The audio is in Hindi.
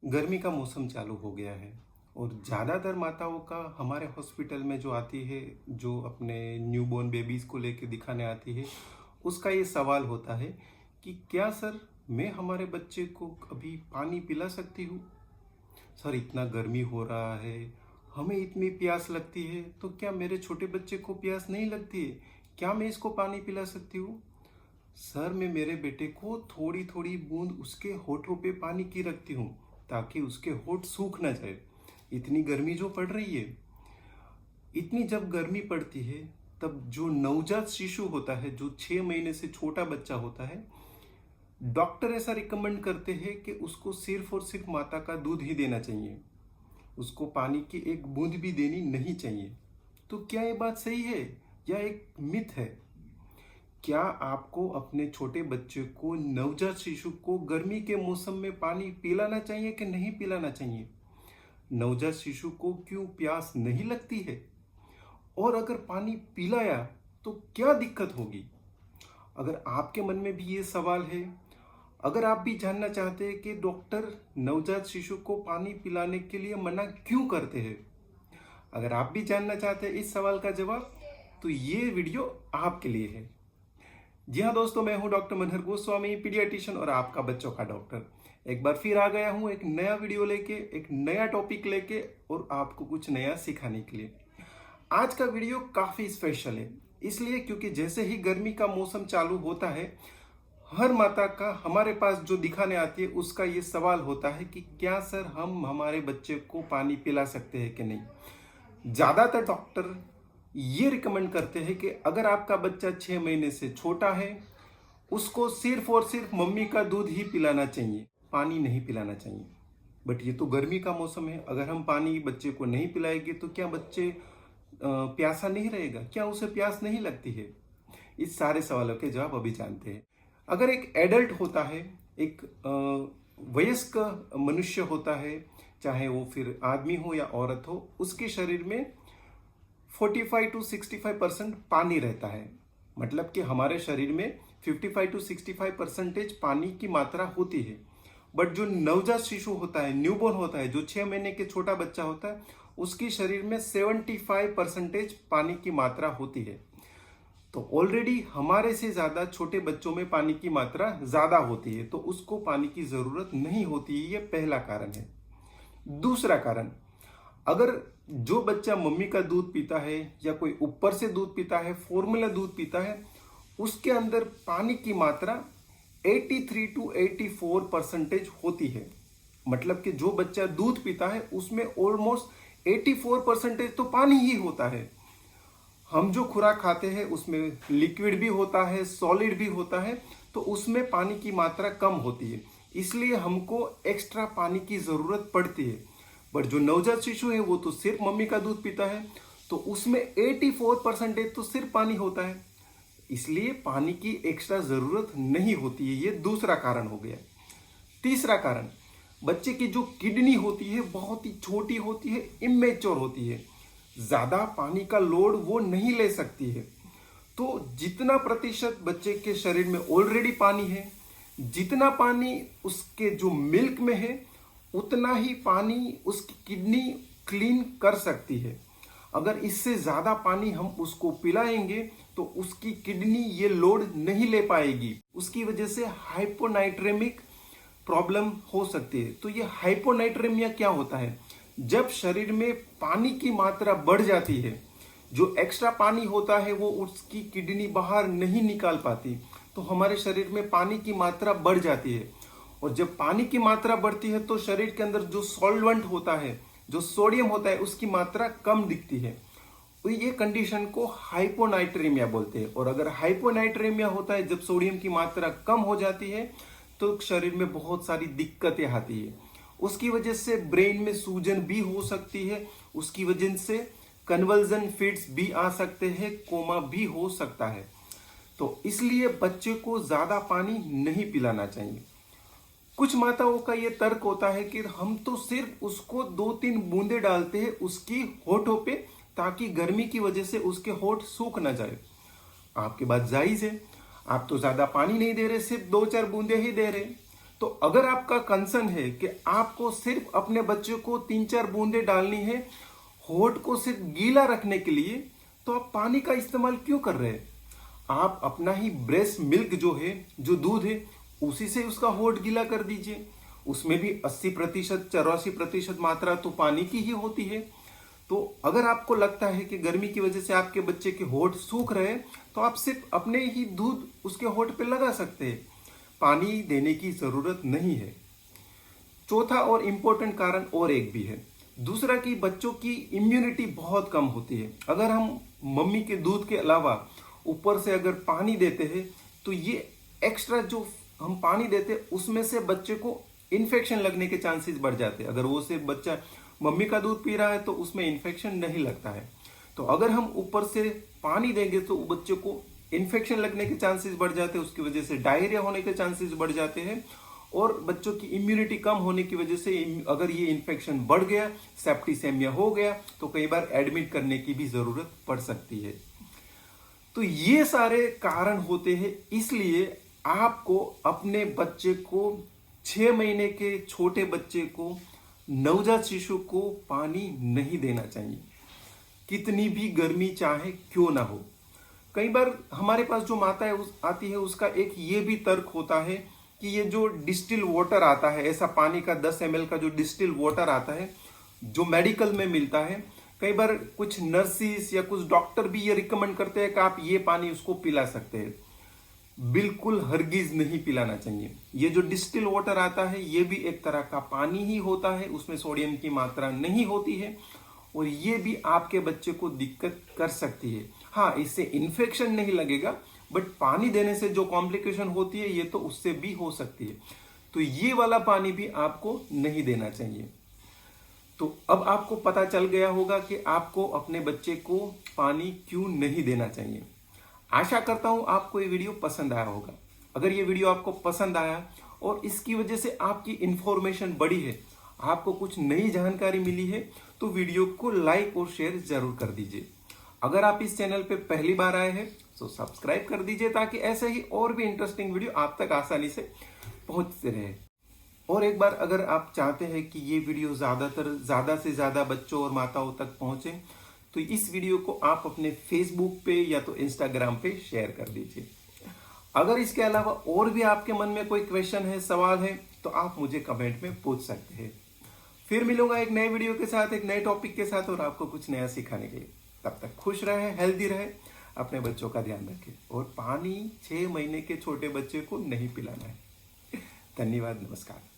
गर्मी का मौसम चालू हो गया है और ज़्यादातर माताओं का हमारे हॉस्पिटल में जो आती है, जो अपने न्यूबॉर्न बेबीज़ को लेके दिखाने आती है, उसका ये सवाल होता है कि क्या सर, मैं हमारे बच्चे को अभी पानी पिला सकती हूँ? सर, इतना गर्मी हो रहा है, हमें इतनी प्यास लगती है, तो क्या मेरे छोटे बच्चे को प्यास नहीं लगती है? क्या मैं इसको पानी पिला सकती हूँ? सर, मैं मेरे बेटे को थोड़ी थोड़ी बूंद उसके होठों पे पानी की रखती हूँ ताकि उसके होठ सूख ना जाए। इतनी गर्मी जो पड़ रही है, इतनी जब गर्मी पड़ती है, तब जो नवजात शिशु होता है, जो 6 महीने से छोटा बच्चा होता है, डॉक्टर ऐसा रिकमेंड करते हैं कि उसको सिर्फ और सिर्फ माता का दूध ही देना चाहिए। उसको पानी की एक बूंद भी देनी नहीं चाहिए। तो क्या ये बात सही है या एक मिथ है? क्या आपको अपने छोटे बच्चे को, नवजात शिशु को गर्मी के मौसम में पानी पिलाना चाहिए कि नहीं पिलाना चाहिए? नवजात शिशु को क्यों प्यास नहीं लगती है? और अगर पानी पिलाया तो क्या दिक्कत होगी? अगर आपके मन में भी ये सवाल है, अगर आप भी जानना चाहते हैं कि डॉक्टर नवजात शिशु को पानी पिलाने के लिए मना क्यों करते हैं, अगर आप भी जानना चाहते हैं इस सवाल का जवाब, तो ये वीडियो आपके लिए है। जी हाँ दोस्तों, मैं हूं डॉक्टर मनहर गोस्वामी, पीडियाट्रिशियन और आपका बच्चों का डॉक्टर। एक बार फिर आ गया हूं एक नया वीडियो लेके, एक नया टॉपिक लेके और आपको कुछ नया सिखाने के लिए। आज का वीडियो काफी स्पेशल है, इसलिए क्योंकि जैसे ही गर्मी का मौसम चालू होता है, हर माता का हमारे पास जो दिखाने आती है, उसका ये सवाल होता है कि क्या सर, हम हमारे बच्चे को पानी पिला सकते हैं कि नहीं। ज्यादातर डॉक्टर ये रिकमेंड करते हैं कि अगर आपका बच्चा 6 महीने से छोटा है, उसको सिर्फ और सिर्फ मम्मी का दूध ही पिलाना चाहिए, पानी नहीं पिलाना चाहिए। बट ये तो गर्मी का मौसम है, अगर हम पानी बच्चे को नहीं पिलाएंगे तो क्या बच्चे प्यासा नहीं रहेगा? क्या उसे प्यास नहीं लगती है? इस सारे सवालों के जवाब अभी जानते हैं। अगर एक एडल्ट होता है, एक वयस्क मनुष्य होता है, चाहे वो फिर आदमी हो या औरत हो, उसके शरीर में 45 to 65% पानी रहता है। मतलब कि हमारे शरीर में 55 to 65% पानी की मात्रा होती है। बट जो नवजात शिशु होता है, न्यूबॉर्न होता है, जो 6 महीने के छोटा बच्चा होता है, उसकी शरीर में 75% पानी की मात्रा होती है। तो ऑलरेडी हमारे से ज्यादा छोटे बच्चों में पानी की मात्रा ज्यादा होती है, तो उसको पानी की जरूरत नहीं होती है। ये पहला कारण है। दूसरा कारण, अगर जो बच्चा मम्मी का दूध पीता है या कोई ऊपर से दूध पीता है, फॉर्मूला दूध पीता है, उसके अंदर पानी की मात्रा 83 to 84% होती है। मतलब कि जो बच्चा दूध पीता है उसमें ऑलमोस्ट 84% तो पानी ही होता है। हम जो खुराक खाते हैं उसमें लिक्विड भी होता है, सॉलिड भी होता है, तो उसमें पानी की मात्रा कम होती है, इसलिए हमको एक्स्ट्रा पानी की जरूरत पड़ती है। बट जो नवजात शिशु है वो तो सिर्फ मम्मी का दूध पीता है, तो उसमें 84% तो सिर्फ पानी होता है, इसलिए पानी की एक्स्ट्रा जरूरत नहीं होती है। ये दूसरा कारण हो गया। तीसरा कारण, बच्चे की जो किडनी होती है बहुत ही छोटी होती है, इमेच्योर होती है, ज्यादा पानी का लोड वो नहीं ले सकती है। तो जितना प्रतिशत बच्चे के शरीर में ऑलरेडी पानी है, जितना पानी उसके जो मिल्क में है, उतना ही पानी उसकी किडनी क्लीन कर सकती है। अगर इससे ज्यादा पानी हम उसको पिलाएंगे तो उसकी किडनी ये लोड नहीं ले पाएगी, उसकी वजह से हाइपोनाइट्रेमिक प्रॉब्लम हो सकती है। तो ये हाइपोनाइट्रेमिया क्या होता है? जब शरीर में पानी की मात्रा बढ़ जाती है, जो एक्स्ट्रा पानी होता है वो उसकी किडनी बाहर नहीं निकाल पाती, तो हमारे शरीर में पानी की मात्रा बढ़ जाती है। और जब पानी की मात्रा बढ़ती है तो शरीर के अंदर जो सॉल्वेंट होता है, जो सोडियम होता है, उसकी मात्रा कम दिखती है। तो ये कंडीशन को हाइपोनाइट्रेमिया बोलते हैं। और अगर हाइपोनाइट्रेमिया होता है, जब सोडियम की मात्रा कम हो जाती है, तो शरीर में बहुत सारी दिक्कतें आती है। उसकी वजह से ब्रेन में सूजन भी हो सकती है, उसकी वजह से कन्वल्जन फिट्स भी आ सकते हैं, कोमा भी हो सकता है। तो इसलिए बच्चे को ज्यादा पानी नहीं पिलाना चाहिए। कुछ माताओं का ये तर्क होता है कि हम तो सिर्फ उसको 2-3 बूंदे डालते हैं उसकी होठों पे, ताकि गर्मी की वजह से उसके होठ सूख ना जाए। आपकी बात जायज है, आप तो ज्यादा पानी नहीं दे रहे, सिर्फ 2-4 बूंदे ही दे रहे, तो अगर आपका कंसर्न है कि आपको सिर्फ अपने बच्चे को 3-4 बूंदे डालनी है होठ को सिर्फ गीला रखने के लिए, तो आप पानी का इस्तेमाल क्यों कर रहे हैं? आप अपना ही ब्रेस्ट मिल्क जो है, जो दूध है, उसी से उसका होठ गीला कर दीजिए। उसमें भी 80% 84% मात्रा तो पानी की ही होती है। तो अगर आपको लगता है कि गर्मी की वजह से आपके बच्चे के होठ सूख रहे हैं, तो आप सिर्फ अपने ही दूध उसके होठ पे लगा सकते हैं, पानी देने की जरूरत नहीं है। चौथा और इम्पोर्टेंट कारण और एक भी है, दूसरा कि बच्चों की इम्यूनिटी बहुत कम होती है। अगर हम मम्मी के दूध के अलावा ऊपर से अगर पानी देते हैं, तो ये एक्स्ट्रा जो हम पानी देते हैं उसमें से बच्चे को इन्फेक्शन लगने के चांसेस बढ़ जाते हैं। अगर वो से बच्चा मम्मी का दूध पी रहा है तो उसमें इन्फेक्शन नहीं लगता है। तो अगर हम ऊपर से पानी देंगे तो बच्चे को इन्फेक्शन लगने के चांसेस बढ़ जाते हैं, उसकी वजह से डायरिया होने के चांसेस बढ़ जाते हैं, और बच्चों की इम्यूनिटी कम होने की वजह से अगर ये इन्फेक्शन बढ़ गया, सेप्टिसेमिया हो गया, तो कई बार एडमिट करने की भी जरूरत पड़ सकती है। तो ये सारे कारण होते हैं, इसलिए आपको अपने बच्चे को 6 महीने के छोटे बच्चे को, नवजात शिशु को पानी नहीं देना चाहिए, कितनी भी गर्मी चाहे क्यों ना हो। कई बार हमारे पास जो माता है आती है, उसका एक ये भी तर्क होता है कि ये जो डिस्टिल वाटर आता है, ऐसा पानी का 10 ml का जो डिस्टिल वाटर आता है, जो मेडिकल में मिलता है, कई बार कुछ नर्सिस या कुछ डॉक्टर भी ये रिकमेंड करते हैं कि आप ये पानी उसको पिला सकते हैं। बिल्कुल हरगिज नहीं पिलाना चाहिए। ये जो डिस्टिल वाटर आता है, ये भी एक तरह का पानी ही होता है, उसमें सोडियम की मात्रा नहीं होती है, और ये भी आपके बच्चे को दिक्कत कर सकती है। हाँ, इससे इन्फेक्शन नहीं लगेगा, बट पानी देने से जो कॉम्प्लिकेशन होती है ये तो उससे भी हो सकती है। तो ये वाला पानी भी आपको नहीं देना चाहिए। तो अब आपको पता चल गया होगा कि आपको अपने बच्चे को पानी क्यों नहीं देना चाहिए। आशा करता हूं आपको ये वीडियो पसंद आया होगा। अगर ये वीडियो आपको पसंद आया और इसकी वजह से आपकी इंफॉर्मेशन बढ़ी है, आपको कुछ नई जानकारी मिली है, तो वीडियो को लाइक और शेयर जरूर कर दीजिए। अगर आप इस चैनल पे पहली बार आए हैं तो सब्सक्राइब कर दीजिए, ताकि ऐसे ही और भी इंटरेस्टिंग वीडियो आप तक आसानी से पहुंचते रहे। और एक बार अगर आप चाहते हैं कि ये वीडियो ज्यादा से ज्यादा बच्चों और माताओं तक पहुंचे, तो इस वीडियो को आप अपने फेसबुक पे या तो इंस्टाग्राम पे शेयर कर दीजिए। अगर इसके अलावा और भी आपके मन में कोई क्वेश्चन है, सवाल है, तो आप मुझे कमेंट में पूछ सकते हैं। फिर मिलूंगा एक नए वीडियो के साथ, एक नए टॉपिक के साथ, और आपको कुछ नया सिखाने के लिए। तब तक खुश रहे, हेल्दी रहे, अपने बच्चों का ध्यान रखें, और पानी 6 महीने के छोटे बच्चे को नहीं पिलाना है। धन्यवाद, नमस्कार।